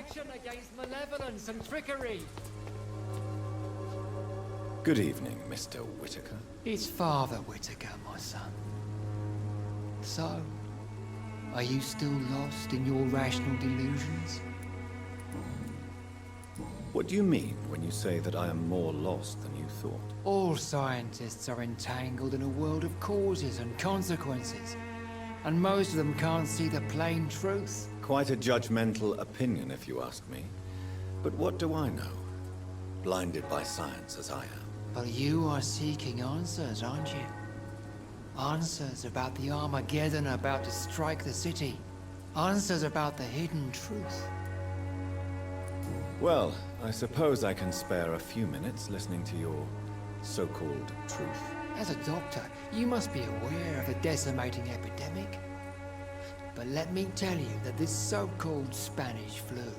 protection against malevolence and trickery. Good evening, Mr. Whitaker. It's Father Whitaker, my son. So, are you still lost in your rational delusions? What do you mean when you say that I am more lost than you thought? All scientists are entangled in a world of causes and consequences, and most of them can't see the plain truth. Quite a judgmental opinion, if you ask me. But what do I know? Blinded by science as I am. But you are seeking answers, aren't you? Answers about the Armageddon about to strike the city. Answers about the hidden truth. Well, I suppose I can spare a few minutes listening to your so-called truth. As a doctor, you must be aware of the decimating epidemic. But let me tell you that this so-called Spanish flu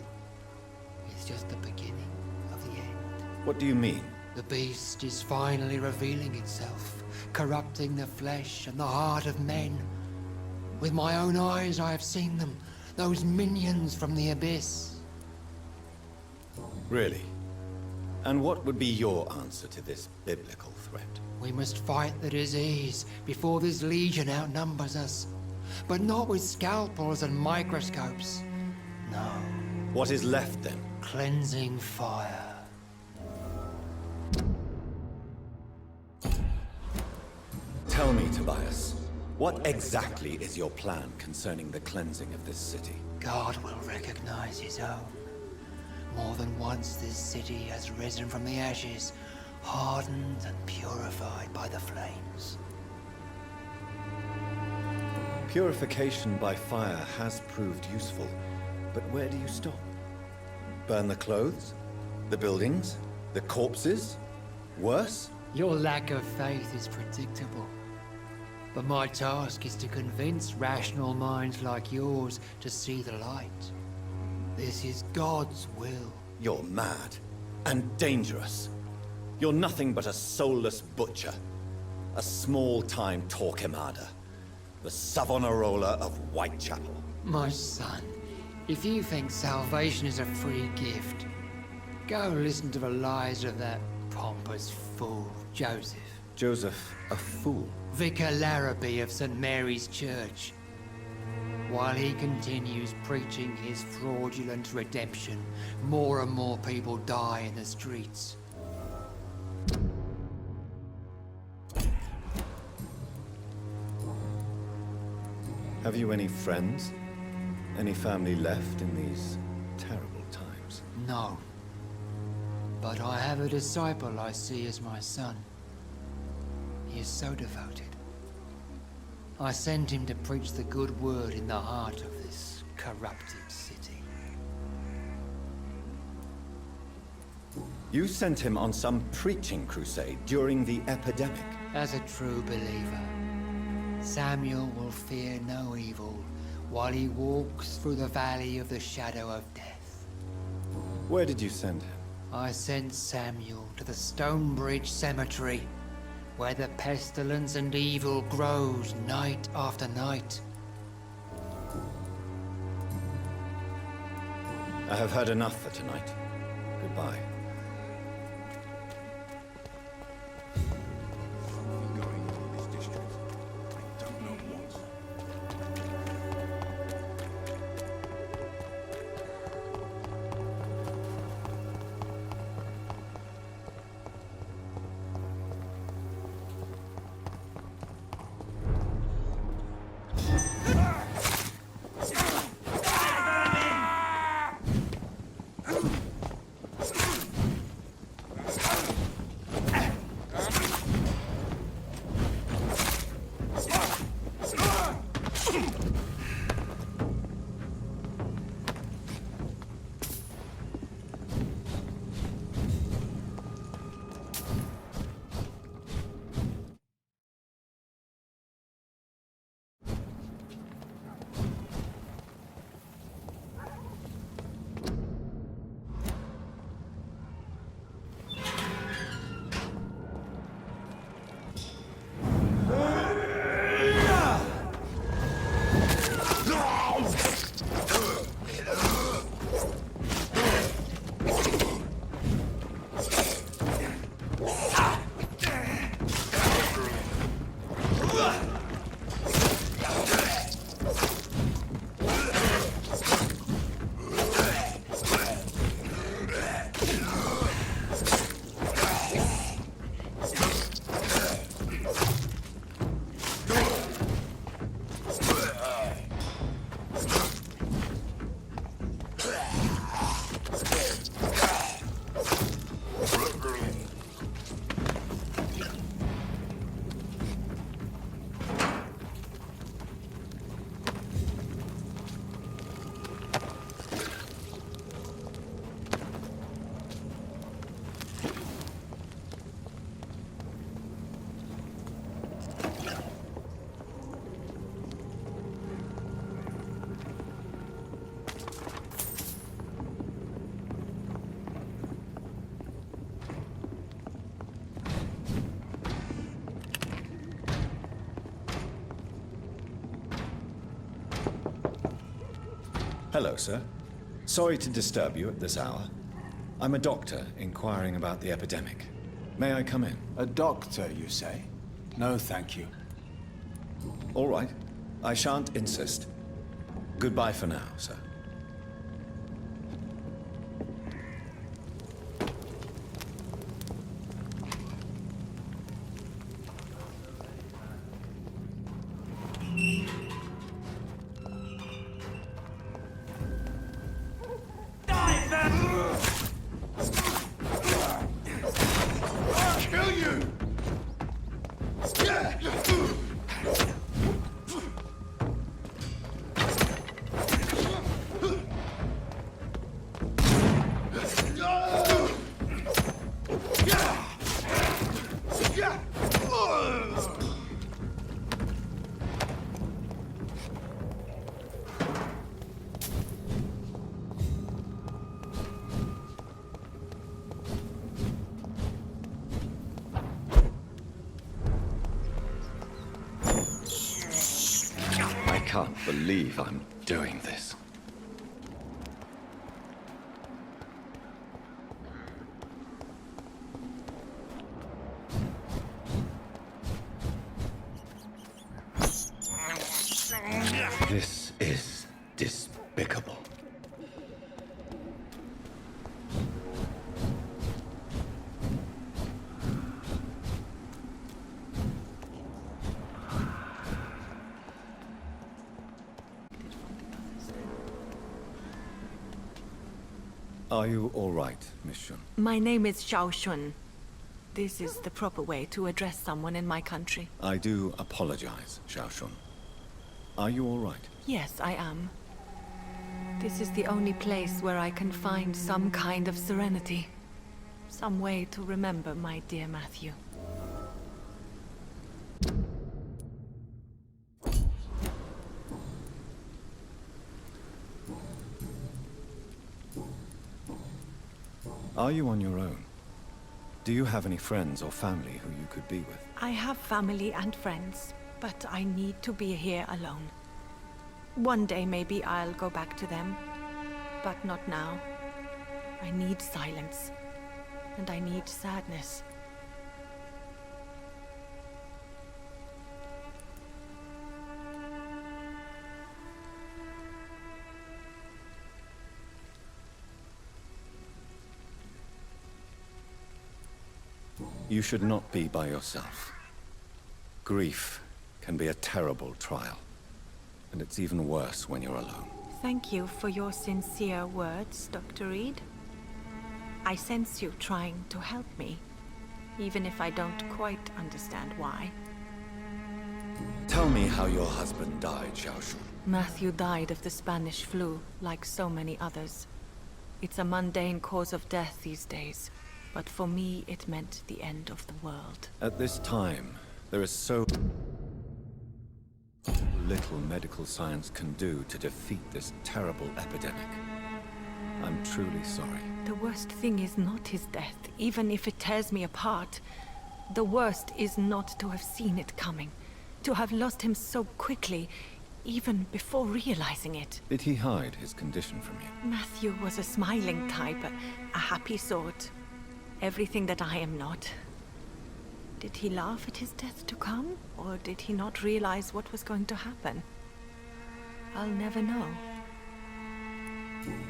is just the beginning of the end. What do you mean? The beast is finally revealing itself, corrupting the flesh and the heart of men. With my own eyes I have seen them, those minions from the abyss. Really? And what would be your answer to this biblical threat? We must fight the disease before this legion outnumbers us. But not with scalpels and microscopes. No. What is left then? Cleansing fire. Tell me, Tobias, what exactly is your plan concerning the cleansing of this city? God will recognize his own. More than once this city has risen from the ashes, hardened and purified by the flames. Purification by fire has proved useful, but where do you stop? Burn the clothes? The buildings? The corpses? Worse? Your lack of faith is predictable. But my task is to convince rational minds like yours to see the light. This is God's will. You're mad and dangerous. You're nothing but a soulless butcher. A small-time Torquemada. The Savonarola of Whitechapel. My son, if you think salvation is a free gift, go listen to the lies of that pompous fool, Joseph. Joseph, a fool? Vicar Larrabee of St. Mary's Church. While he continues preaching his fraudulent redemption, more and more people die in the streets. Have you any friends? Any family left in these terrible times? No. But I have a disciple I see as my son. He is so devoted. I sent him to preach the good word in the heart of this corrupted city. You sent him on some preaching crusade during the epidemic. As a true believer, Samuel will fear no evil while he walks through the valley of the shadow of death. Where did you send him? I sent Samuel to the Stonebridge Cemetery, where the pestilence and evil grows night after night. I have heard enough for tonight. Goodbye. Hello, sir. Sorry to disturb you at this hour. I'm a doctor inquiring about the epidemic. May I come in? A doctor, you say? No, thank you. All right. I shan't insist. Goodbye for now, sir. I can't believe I'm doing this. This is despicable. Are you all right, Miss Shun? My name is Xiao Shun. This is the proper way to address someone in my country. I do apologize, Xiao Shun. Are you all right? Yes, I am. This is the only place where I can find some kind of serenity. Some way to remember my dear Matthew. Are you on your own? Do you have any friends or family who you could be with? I have family and friends, but I need to be here alone. One day maybe I'll go back to them, but not now. I need silence, and I need sadness. You should not be by yourself. Grief can be a terrible trial, and it's even worse when you're alone. Thank you for your sincere words, Dr. Reid. I sense you trying to help me, even if I don't quite understand why. Tell me how your husband died, Xiao Shun. Matthew died of the Spanish flu, like so many others. It's a mundane cause of death these days, but for me it meant the end of the world. At this time, there is so little medical science can do to defeat this terrible epidemic. I'm truly sorry. The worst thing is not his death, even if it tears me apart. The worst is not to have seen it coming, to have lost him so quickly, even before realizing it. Did he hide his condition from you? Matthew was a smiling type, a happy sort. Everything that I am not. Did he laugh at his death to come, or did he not realize what was going to happen? I'll never know.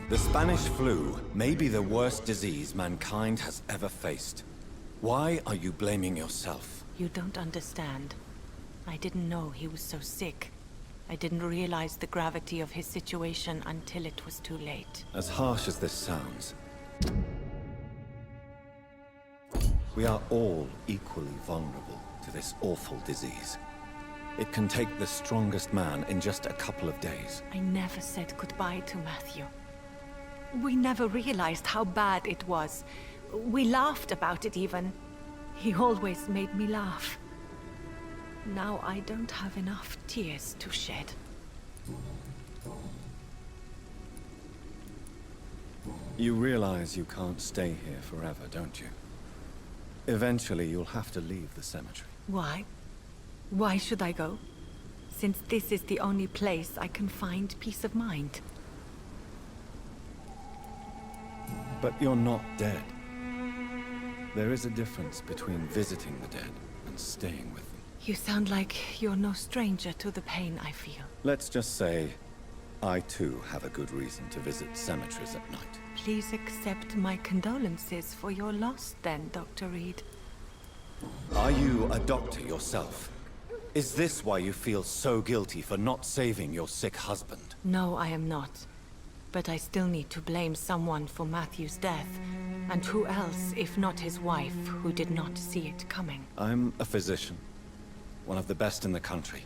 The Spanish flu may be the worst disease mankind has ever faced. Why are you blaming yourself? You don't understand. I didn't know he was so sick. I didn't realize the gravity of his situation until it was too late. As harsh as this sounds, we are all equally vulnerable to this awful disease. It can take the strongest man in just a couple of days. I never said goodbye to Matthew. We never realized how bad it was. We laughed about it even. He always made me laugh. Now I don't have enough tears to shed. You realize you can't stay here forever, don't you? Eventually, you'll have to leave the cemetery. Why? Why should I go? Since this is the only place I can find peace of mind. But you're not dead. There is a difference between visiting the dead and staying with them. You sound like you're no stranger to the pain I feel. Let's just say, I too have a good reason to visit cemeteries at night. Please accept my condolences for your loss then, Dr. Reid. Are you a doctor yourself? Is this why you feel so guilty for not saving your sick husband? No, I am not. But I still need to blame someone for Matthew's death. And who else, if not his wife, who did not see it coming? I'm a physician, one of the best in the country.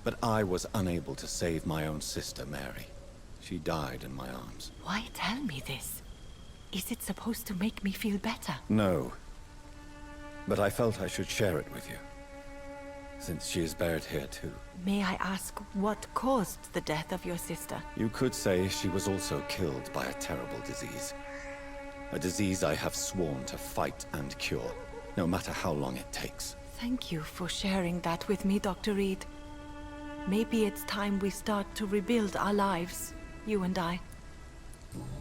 But I was unable to save my own sister, Mary. She died in my arms. Why tell me this? Is it supposed to make me feel better? No. But I felt I should share it with you, since she is buried here too. May I ask what caused the death of your sister? You could say she was also killed by a terrible disease. A disease I have sworn to fight and cure, no matter how long it takes. Thank you for sharing that with me, Dr. Reid. Maybe it's time we start to rebuild our lives, you and I.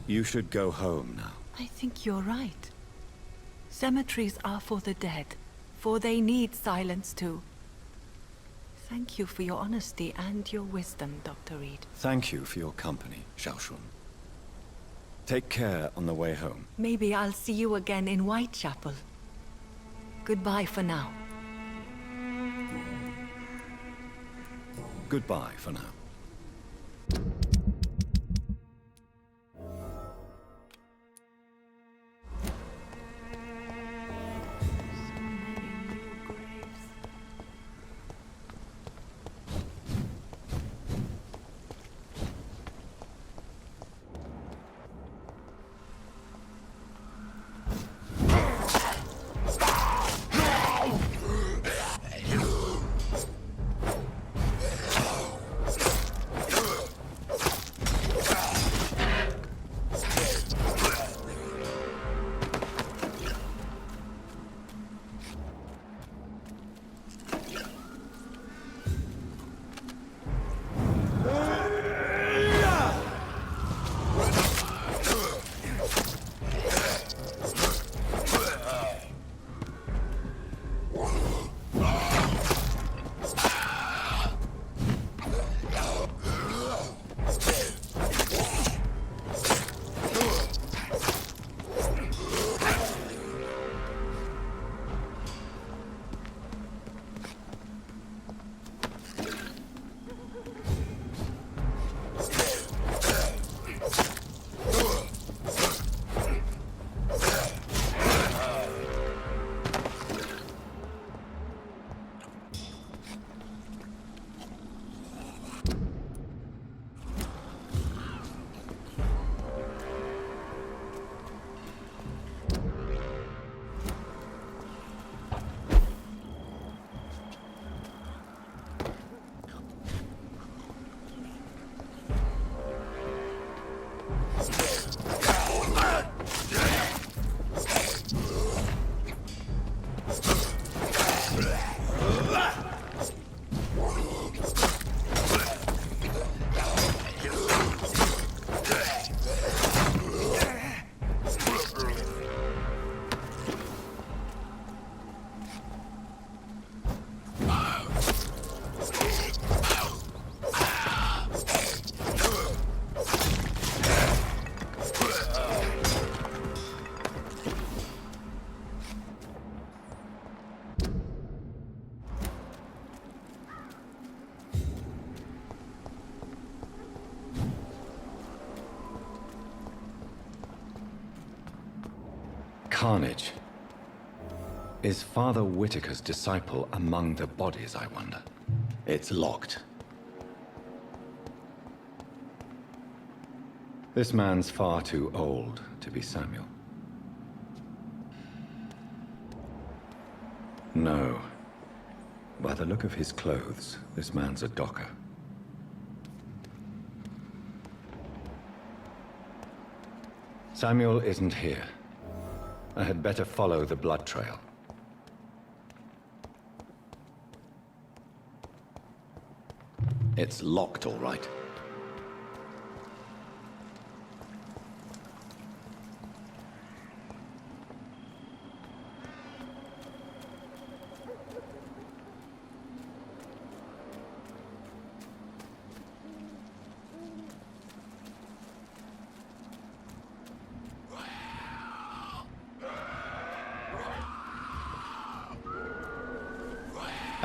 You should go home now. I think you're right. Cemeteries are for the dead, for they need silence too. Thank you for your honesty and your wisdom, Dr. Reid. Thank you for your company, Xiaoshun. Take care on the way home. Maybe I'll see you again in Whitechapel. Goodbye for now. Goodbye for now. Carnage. Is Father Whitaker's disciple among the bodies, I wonder? It's locked. This man's far too old to be Samuel. No. By the look of his clothes, this man's a docker. Samuel isn't here. I had better follow the blood trail. It's locked, all right.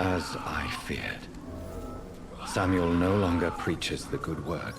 As I feared. Samuel no longer preaches the good word.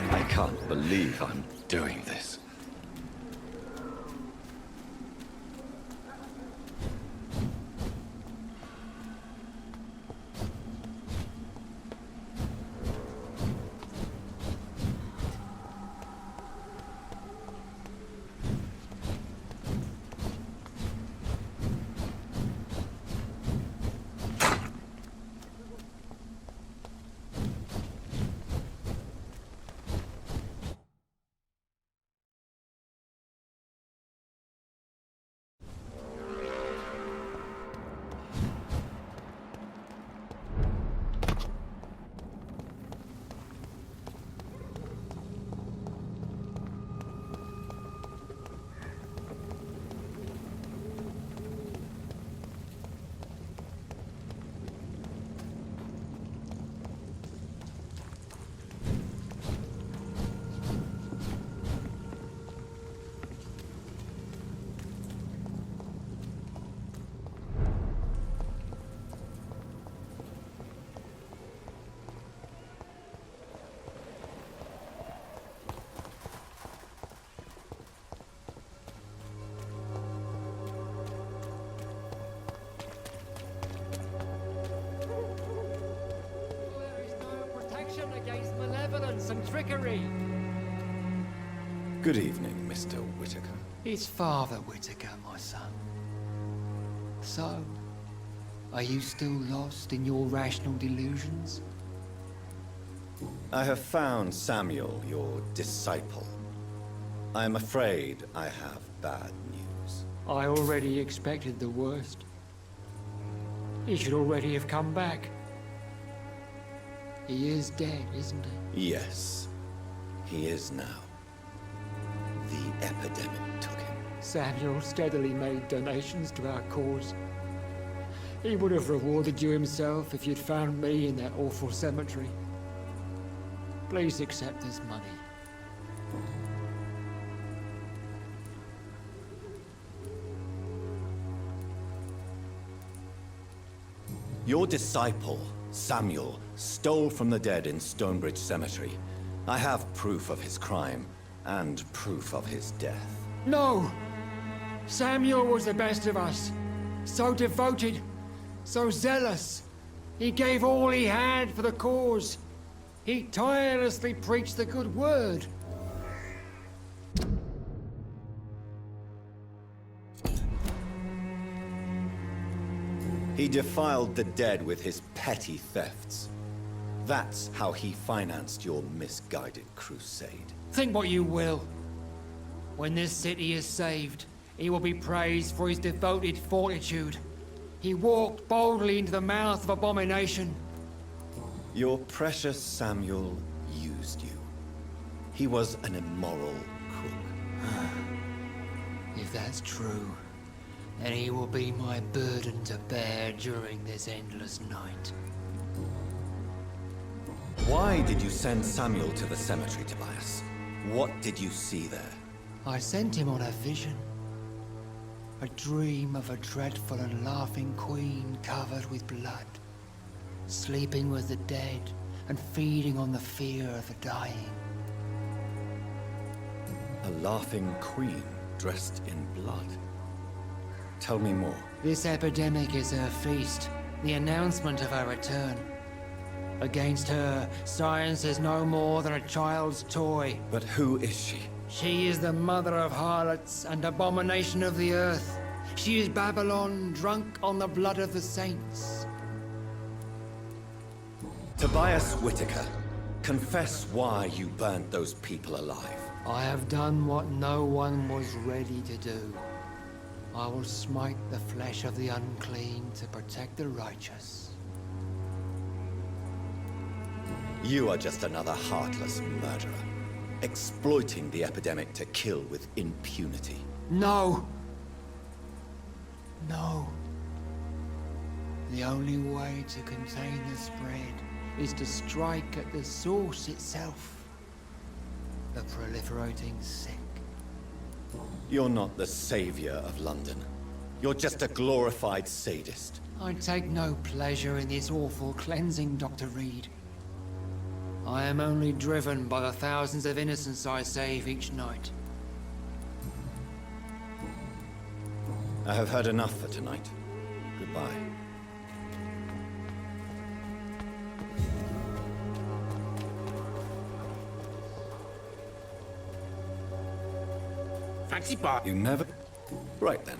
I can't believe I'm doing this. Against malevolence and trickery. Good evening, Mr. Whitaker. It's Father Whitaker, my son. So, are you still lost in your rational delusions? I have found Samuel, your disciple. I am afraid I have bad news. I already expected the worst. He should already have come back. He is dead, isn't he? Yes, he is now. The epidemic took him. Samuel steadily made donations to our cause. He would have rewarded you himself if you'd found me in that awful cemetery. Please accept this money. Your disciple, Samuel, stole from the dead in Stonebridge Cemetery. I have proof of his crime, and proof of his death. No! Samuel was the best of us. So devoted, so zealous. He gave all he had for the cause. He tirelessly preached the good word. He defiled the dead with his petty thefts. That's how he financed your misguided crusade. Think what you will. When this city is saved, he will be praised for his devoted fortitude. He walked boldly into the mouth of abomination. Your precious Samuel used you. He was an immoral crook. If that's true, then he will be my burden to bear during this endless night. Why did you send Samuel to the cemetery, Tobias? What did you see there? I sent him on a vision. A dream of a dreadful and laughing queen covered with blood, sleeping with the dead and feeding on the fear of the dying. A laughing queen dressed in blood. Tell me more. This epidemic is her feast, the announcement of her return. Against her, science is no more than a child's toy. But who is she? She is the mother of harlots and abomination of the earth. She is Babylon, drunk on the blood of the saints. Tobias Whitaker, confess why you burned those people alive. I have done what no one was ready to do. I will smite the flesh of the unclean to protect the righteous. You are just another heartless murderer, exploiting the epidemic to kill with impunity. No! No. The only way to contain the spread is to strike at the source itself. The proliferating sick. You're not the savior of London. You're just a glorified sadist. I take no pleasure in this awful cleansing, Dr. Reid. I am only driven by the thousands of innocents I save each night. I have heard enough for tonight. Goodbye. Fancy bar. You never... Right then.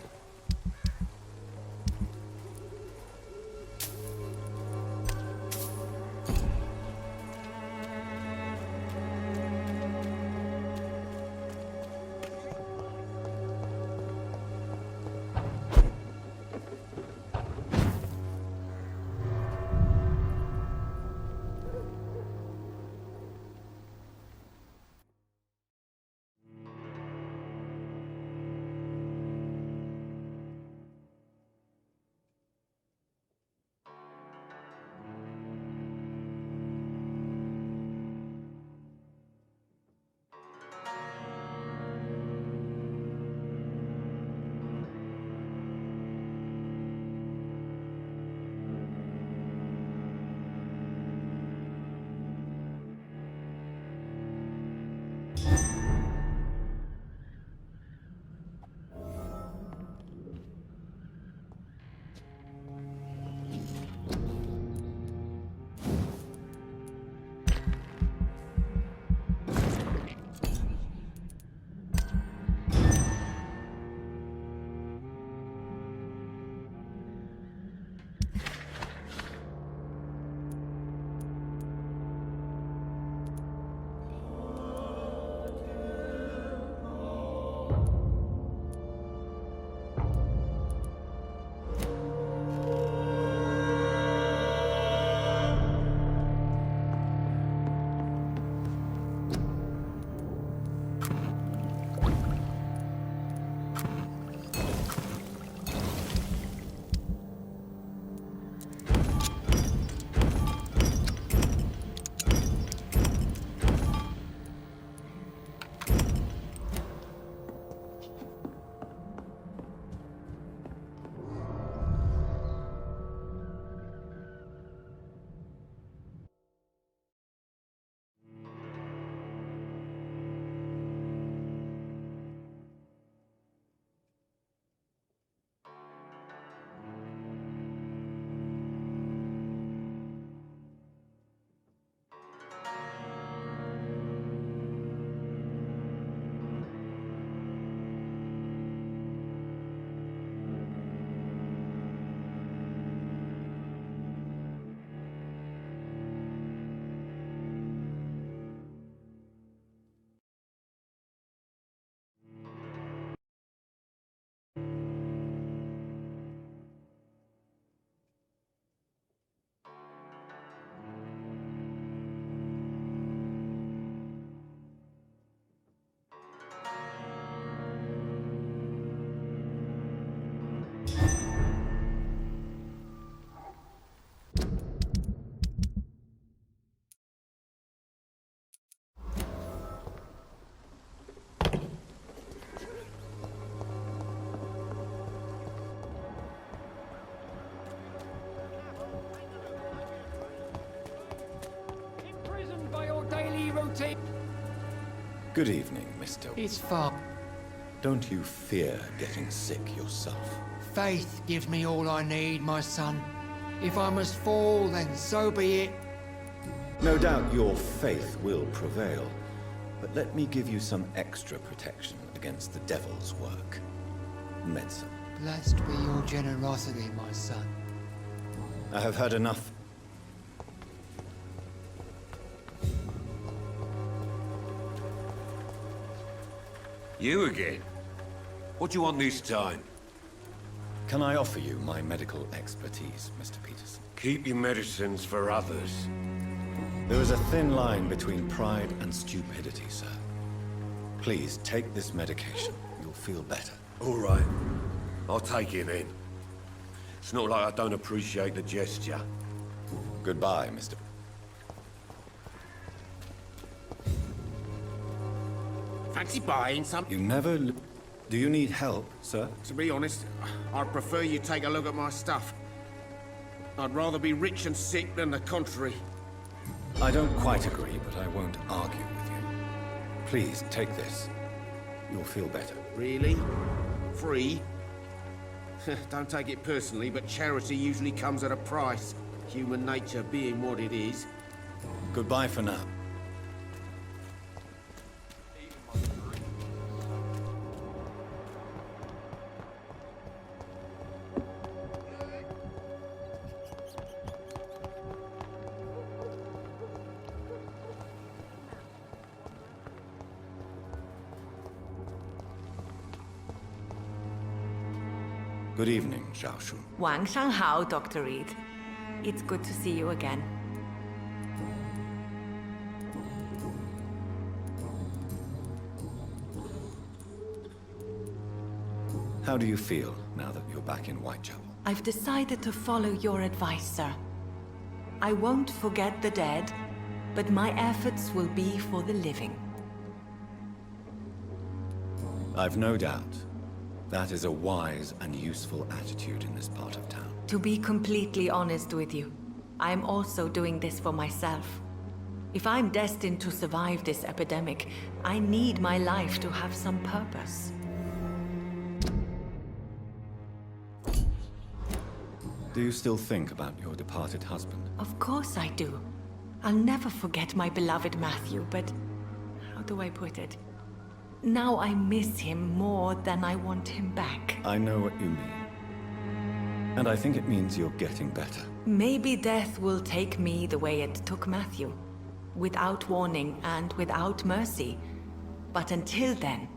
Good evening, Mr. It's far. Don't you fear getting sick yourself? Faith gives me all I need, my son. If I must fall, then so be it. No doubt your faith will prevail, but let me give you some extra protection against the devil's work. Medicine. Blessed be your generosity, my son. I have had enough. You again? What do you want this time? Can I offer you my medical expertise, Mr. Peterson? Keep your medicines for others. There is a thin line between pride and stupidity, sir. Please take this medication. You'll feel better. All right. I'll take it then. It's not like I don't appreciate the gesture. Goodbye, Mr. Fancy buying some? You never... Do you need help, sir? To be honest, I'd prefer you take a look at my stuff. I'd rather be rich and sick than the contrary. I don't quite agree, but I won't argue with you. Please, take this. You'll feel better. Really? Free? Don't take it personally, but charity usually comes at a price. Human nature being what it is. Goodbye for now. Good evening, Xiaoshu. Wang Shanghao, Dr. Reid. It's good to see you again. How do you feel now that you're back in Whitechapel? I've decided to follow your advice, sir. I won't forget the dead, but my efforts will be for the living. I've no doubt. That is a wise and useful attitude in this part of town. To be completely honest with you, I am also doing this for myself. If I'm destined to survive this epidemic, I need my life to have some purpose. Do you still think about your departed husband? Of course I do. I'll never forget my beloved Matthew, but how do I put it? Now I miss him more than I want him back. I know what you mean. And I think it means you're getting better. Maybe death will take me the way it took Matthew. Without warning and without mercy. But until then,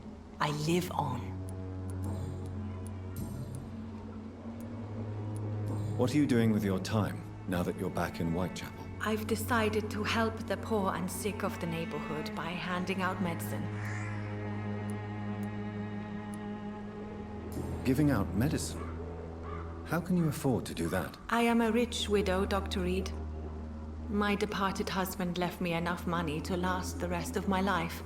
I live on. What are you doing with your time, now that you're back in Whitechapel? I've decided to help the poor and sick of the neighborhood by handing out medicine. Giving out medicine? How can you afford to do that? I am a rich widow, Dr. Reid. My departed husband left me enough money to last the rest of my life.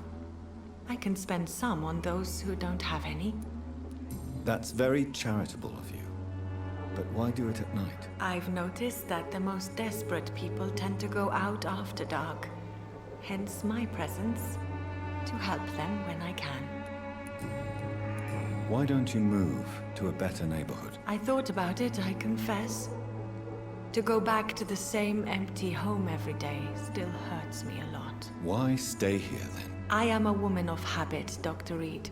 I can spend some on those who don't have any. That's very charitable of you. But why do it at night? I've noticed that the most desperate people tend to go out after dark. Hence my presence, to help them when I can. Why don't you move to a better neighborhood? I thought about it, I confess. To go back to the same empty home every day still hurts me a lot. Why stay here then? I am a woman of habit, Dr. Reid.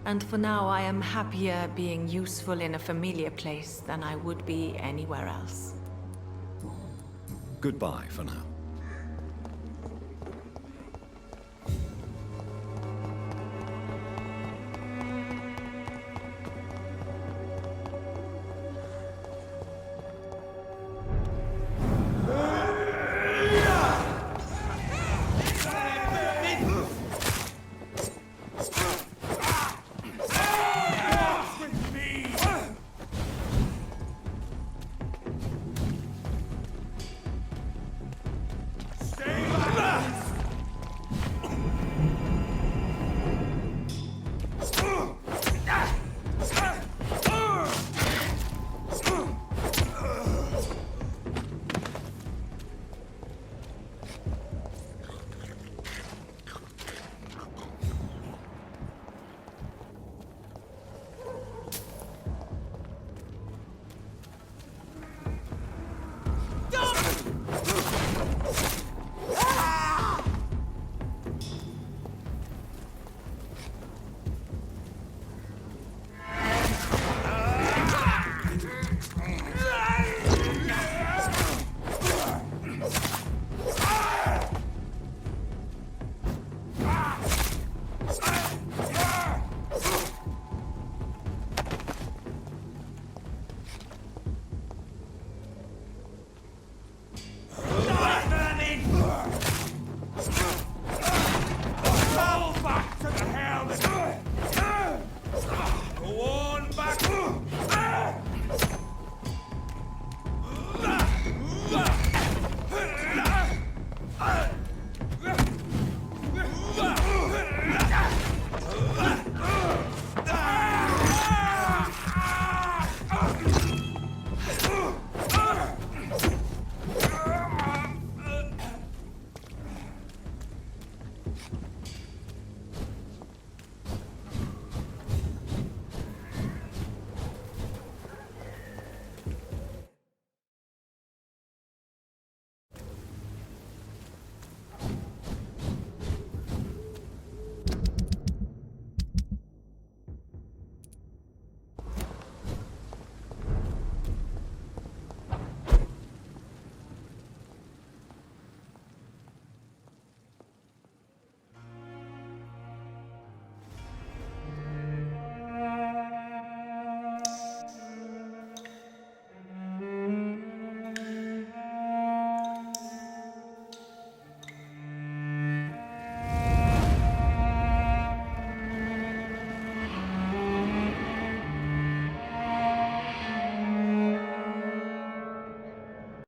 And for now, I am happier being useful in a familiar place than I would be anywhere else. Goodbye for now.